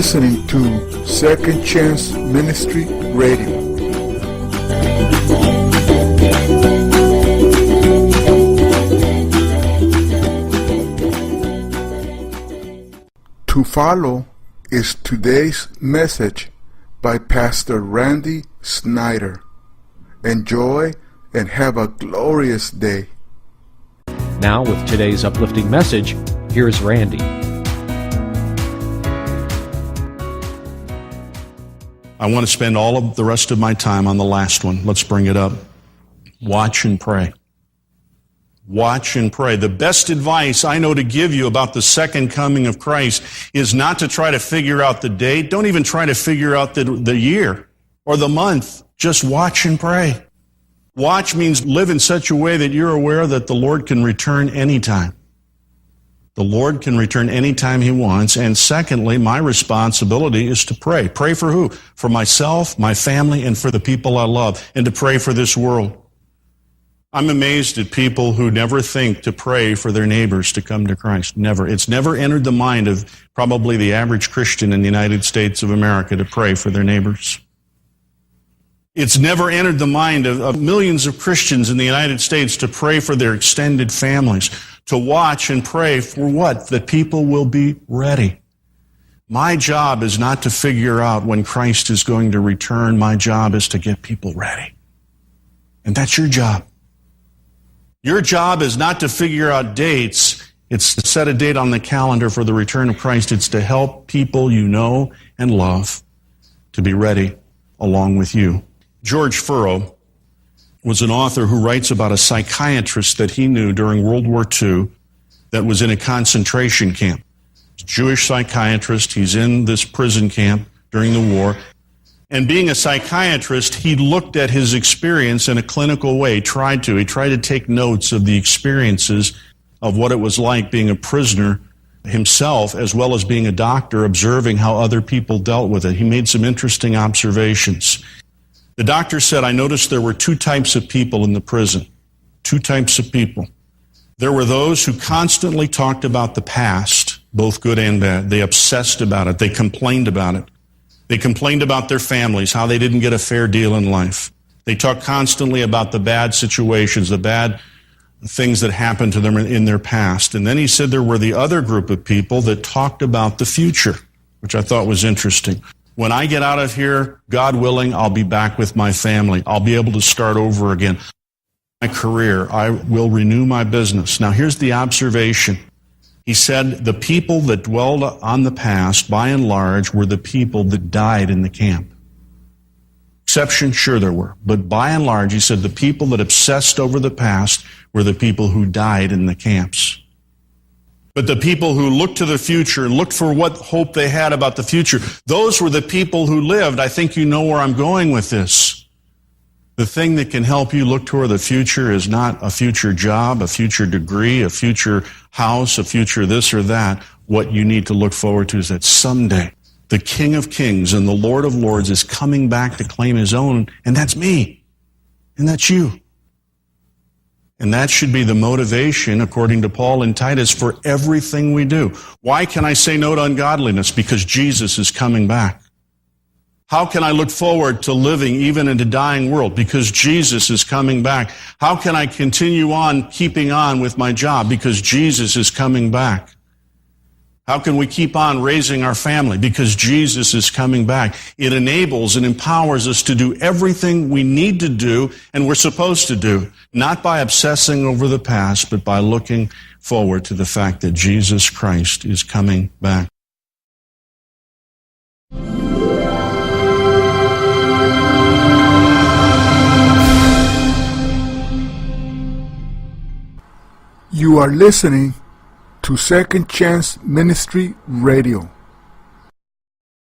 listening to Second Chance Ministry Radio. To follow is today's message by Pastor Randy Snyder. Enjoy and have a glorious day. Now with today's uplifting message, here's Randy. I want to spend all of the rest of my time on the last one. Let's bring it up. Watch and pray. Watch and pray. The best advice I know to give you about the second coming of Christ is not to try to figure out the date. Don't even try to figure out the year or the month. Just watch and pray. Watch means live in such a way that you're aware that the Lord can return anytime. The Lord can return anytime He wants. And secondly, my responsibility is to pray. Pray for who? For myself, my family, and for the people I love, and to pray for this world. I'm amazed at people who never think to pray for their neighbors to come to Christ. Never. It's never entered the mind of probably the average Christian in the United States of America to pray for their neighbors. It's never entered the mind of millions of Christians in the United States to pray for their extended families, to watch and pray for what? That people will be ready. My job is not to figure out when Christ is going to return. My job is to get people ready. And that's your job. Your job is not to figure out dates. It's to set a date on the calendar for the return of Christ. It's to help people you know and love to be ready along with you. George Furrow was an author who writes about a psychiatrist that he knew during World War II that was in a concentration camp. He's a Jewish psychiatrist. He's in this prison camp during the war. And being a psychiatrist, he looked at his experience in a clinical way. He tried to take notes of the experiences of what it was like being a prisoner himself, as well as being a doctor, observing how other people dealt with it. He made some interesting observations. The doctor said, I noticed there were two types of people in the prison. Two types of people. There were those who constantly talked about the past, both good and bad. They obsessed about it. They complained about it. They complained about their families, how they didn't get a fair deal in life. They talked constantly about the bad situations, the bad things that happened to them in their past. And then he said there were the other group of people that talked about the future, which I thought was interesting. When I get out of here, God willing, I'll be back with my family. I'll be able to start over again. My career, I will renew my business. Now here's the observation. He said the people that dwelled on the past, by and large, were the people that died in the camp. Exceptions, sure there were. But by and large, he said the people that obsessed over the past were the people who died in the camps. But the people who looked to the future and looked for what hope they had about the future, those were the people who lived. I think you know where I'm going with this. The thing that can help you look toward the future is not a future job, a future degree, a future house, a future this or that. What you need to look forward to is that someday the King of Kings and the Lord of Lords is coming back to claim His own, and that's me, and that's you. And that should be the motivation, according to Paul in Titus, for everything we do. Why can I say no to ungodliness? Because Jesus is coming back. How can I look forward to living even in a dying world? Because Jesus is coming back. How can I continue on keeping on with my job? Because Jesus is coming back. How can we keep on raising our family? Because Jesus is coming back. It enables and empowers us to do everything we need to do and we're supposed to do, not by obsessing over the past, but by looking forward to the fact that Jesus Christ is coming back. You are listening to Second Chance Ministry Radio.